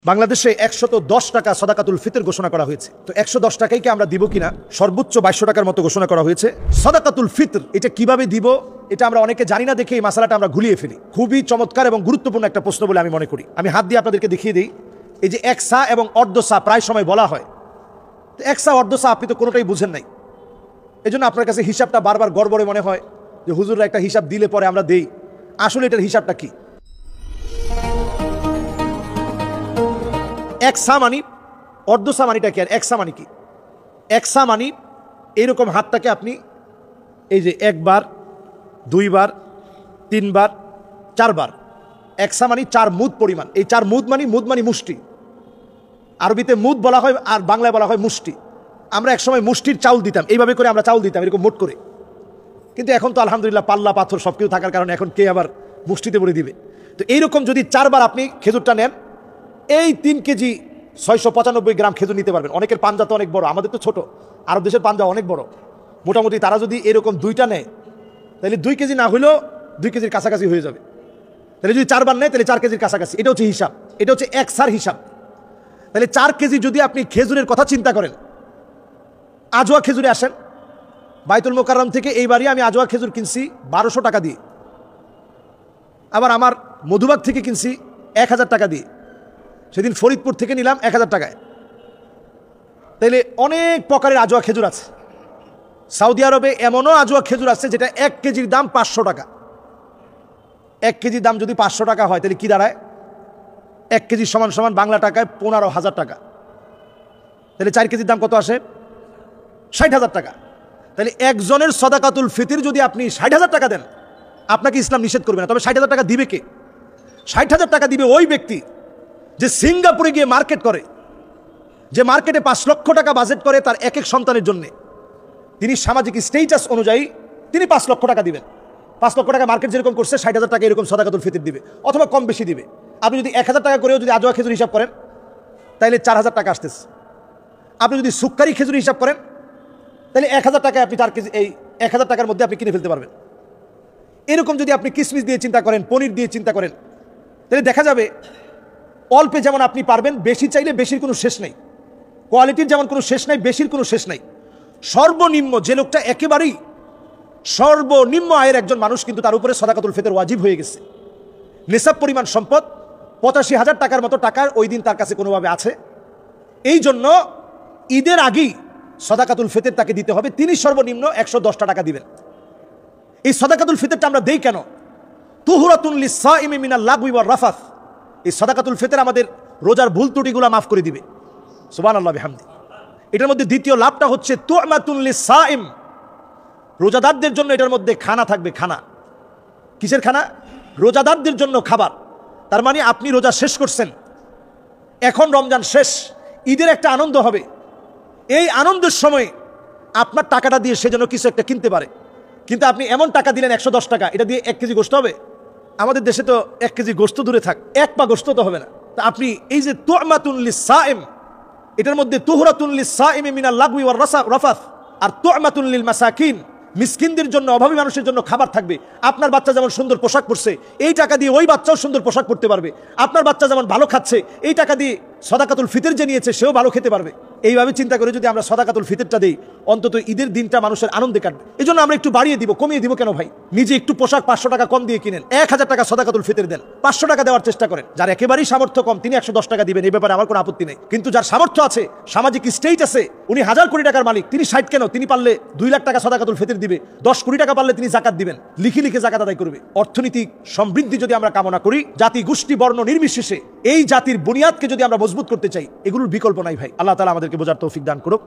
বাংলাদেশে ১১০ টাকা সাদাকাতুল ফিতর ঘোষণা করা হয়েছে। তো ১১০ টাকাই কি আমরা দিব কিনা? সর্বোচ্চ ২২০০ টাকার মতো ঘোষণা করা হয়েছে। সাদাকাতুল ফিতর এটা কিভাবে দিব এটা আমরা অনেকে জানি না দেখে এই মাসালাটা আমরা ঘুলিয়ে ফেলি। খুবই চমৎকার এবং গুরুত্বপূর্ণ একটা প্রশ্ন বলে আমি মনে করি। আমি হাত দিয়ে আপনাদেরকে দেখিয়ে দিই। এই যে ১ সা এবং অর্ধ সা প্রায় সময় বলা হয়, ১ সা অর্ধ সা আপনি তো কোনোটাই বুঝেন নাই। এই জন্য আপনার কাছে হিসাবটা বারবার গড়বড়ে মনে হয় যে হুজুররা একটা হিসাব দিলে পরে আমরা দেই। আসলে এটার হিসাবটা কি? ১ সা মানি অর্ধ সা মানিটা কি আর ১ সা মানি কি? ১ সা মানি এইরকম হাতটাকে আপনি এই যে ১ বার ২ বার ৩ বার ৪ বার, ১ সা মানি ৪ মুদ পরিমাণ। এই ৪ মুদ মানি মুষ্টি। আরবিতে মুদ বলা হয় আর বাংলায় বলা হয় মুষ্টি। আমরা একসময় মুষ্টির চাউল দিতাম, এইভাবে করে আমরা চাউল দিতাম এরকম মোট করে। কিন্তু এখন তো আলহামদুলিল্লাহ পাল্লা পাথর সব কিছু থাকার কারণে এখন কে আবার মুষ্টিতে ভরে দিবে। তো এইরকম যদি ৪ বার আপনি খেজুরটা নেন, এই ৩ কেজি ৬৯৫ গ্রাম খেজুর নিতে পারবেন। অনেকের পাঞ্জা তো অনেক বড়, আমাদের তো ছোট, আরব দেশের পাঞ্জা অনেক বড়। মোটামুটি তারা যদি এরকম ২টা নেয় তাহলে ২ কেজি না হলেও ২ কেজির কাছাকাছি হয়ে যাবে। তাহলে যদি ৪ বার নেয় তাহলে ৪ কেজির কাছাকাছি। এটা হচ্ছে হিসাব, এটা হচ্ছে ১ সার হিসাব। তাহলে ৪ কেজি যদি আপনি খেজুরের কথা চিন্তা করেন, আজোয়া খেজুরে আসেন, বাইতুল মোকাররম থেকে এইবারই আমি আজোয়া খেজুর কিনছি ১২০০ টাকা দিয়ে, আবার আমার মধুবাগ থেকে কিনছি ১০০০ টাকা দিয়ে, সেদিন ফরিদপুর থেকে নিলাম ১০০০ টাকায়। তাইলে অনেক প্রকারের আজোয়া খেজুর আছে। সৌদি আরবে এমনও আজোয়া খেজুর আছে যেটা ১ কেজির দাম ৫০০ টাকা। ১ কেজির দাম যদি ৫০০ টাকা হয় তাহলে কি দাঁড়ায়? ১ কেজি সমান সমান বাংলা টাকায় ১৫,০০০ টাকা। তাহলে ৪ কেজির দাম কত আসে? ৬০,০০০ টাকা। তাহলে একজনের সাদাকাতুল ফিতর যদি আপনি ৬০,০০০ টাকা দেন, আপনাকে ইসলাম নিষেধ করবে না। তবে ৬০,০০০ টাকা দিবে কে? ৬০,০০০ টাকা দিবে ওই ব্যক্তি যে সিঙ্গাপুরে গিয়ে মার্কেট করে, যে মার্কেটে ৫ লক্ষ টাকা বাজেট করে তার এক এক সন্তানের জন্য। তিনি সামাজিক স্টেটাস অনুযায়ী তিনি ৫ লক্ষ টাকা দিবেন। ৫ লক্ষ টাকা মার্কেট যেরকম করছে ৬০,০০০ টাকা এরকম সাদাকাতুল ফিতর দিবে, অথবা কম বেশি দিবে। আপনি যদি ১,০০০ টাকা করেও যদি আজোয়া খেজুর হিসাব করেন তাহলে ৪,০০০ টাকা আসতেছে। আপনি যদি সুক্কারি খেজুর হিসাব করেন তাহলে ১,০০০ টাকায় আপনি ৪ কেজি, এই ১,০০০ টাকার মধ্যে আপনি কিনে ফেলতে পারবেন। এরকম যদি আপনি কিশমিশ দিয়ে চিন্তা করেন, পনির দিয়ে চিন্তা করেন, তাহলে দেখা যাবে অল্পে যেমন আপনি পারবেন, বেশি চাইলে বেশির কোনো শেষ নেই। কোয়ালিটির যেমন কোনো শেষ নাই, বেশির কোনো শেষ নাই। সর্বনিম্ন যে লোকটা একেবারেই সর্বনিম্ন আয়ের একজন মানুষ, কিন্তু তার উপরে সাদাকাতুল ফিতর ওয়াজিব হয়ে গেছে। নিসাব পরিমাণ সম্পদ ৮৫,০০০ টাকার মতো টাকা ওই দিন তার কাছে কোনোভাবে আছে। এই জন্য ঈদের আগেই সাদাকাতুল ফিতর তাকে দিতে হবে। তিনি সর্বনিম্ন ১১০ টাকা দিবেন। এই সাদাকাতুল ফিতরটা আমরা দেই কেন? তুহরাতুন লিস-সাইমি মিনাল লাগওয়ি ওয়ার রাফাস। এই সাদাকাতুল ফিতর আমাদের রোজার ভুল ত্রুটিগুলো মাফ করে দিবে। সুবহানাল্লাহ বিহামদি। এটার মধ্যে দ্বিতীয় লাভটা হচ্ছে তু'মাতুন লিস-সাইম। রোজাদারদের জন্য এটার মধ্যে খানা থাকবে। খানা কিসের খানা? রোজাদারদের জন্য খাবার। তার মানে আপনি রোজা শেষ করছেন, এখন রমজান শেষ, ঈদের একটা আনন্দ হবে। এই আনন্দের সময় আপনার টাকাটা দিয়ে সে যেন কিছু একটা কিনতে পারে। কিন্তু আপনি এমন টাকা দিলেন ১১০ টাকা, এটা দিয়ে ১ কেজি গোশত হবে? আমাদের দেশে তো 1 কেজি গোশত দূরে থাক, 1 পা গোশত তো হবে না। তা আপনি এই যে তু'মাতুন লিস-সাইম, এটার মধ্যে তুহরাতুন লিস-সাইমি মিনাল লাগওয়ি ওয়ার রাফাস আর তু'মাতুন লিল মাসাকিন, মিসকিনদের জন্য, অভাবী মানুষের জন্য খাবার থাকবে। আপনার বাচ্চা যেমন সুন্দর পোশাক পরছে, এই টাকা দিয়ে ওই বাচ্চাও সুন্দর পোশাক পরতে পারবে। আপনার বাচ্চা যেমন ভালো খাচ্ছে, এই টাকা দিয়ে সাদাকাতুল ফিতর যে নিয়েছে সেও ভালো খেতে পারবে। এইভাবে চিন্তা করে যদি আমরা সাদাকাতুল ফিতরটা দেই, অন্তত ঈদের দিনটা মানুষের আনন্দে কাটবে। এই জন্য আমরা একটু বাড়িয়ে দিব, কমিয়ে দিব কেন ভাই? নিজে একটু পোশাক ৫০০ টাকা কম দিয়ে কিনেন, ১,০০০ টাকা সাদাকাতুল ফিতর দেন, ৫০০ টাকা দেওয়ার চেষ্টা করেন। যার একেবারেই সামর্থ্য কম তিনি ১১০ টাকা দিবেন, এই ব্যাপারে আমার কোনো আপত্তি নেই। কিন্তু যার সামর্থ্য আছে, সামাজিক স্টেট আছে, উনি ১,০০০ কোটি টাকার মালিক, তিনি ৬০ কেন? তিনি পারলে ২ লাখ টাকা সাদাকাতুল ফিতর দিবে, ১০ কোটি টাকা পারলে তিনি যাকাত দিবেন, লিখে লিখে যাকাত আদায় করবে। অর্থনৈতিক সমৃদ্ধি যদি আমরা কামনা করি, জাতি গোষ্ঠী বর্ণ নির্বিশেষে এই জাতির বুনিয়াদকে যদি আমরা মজবুত করতে চাই, এগুলোর বিকল্প নাই ভাই। আল্লাহ তাআলা আমাদেরকে বোঝার তৌফিক দান করুক।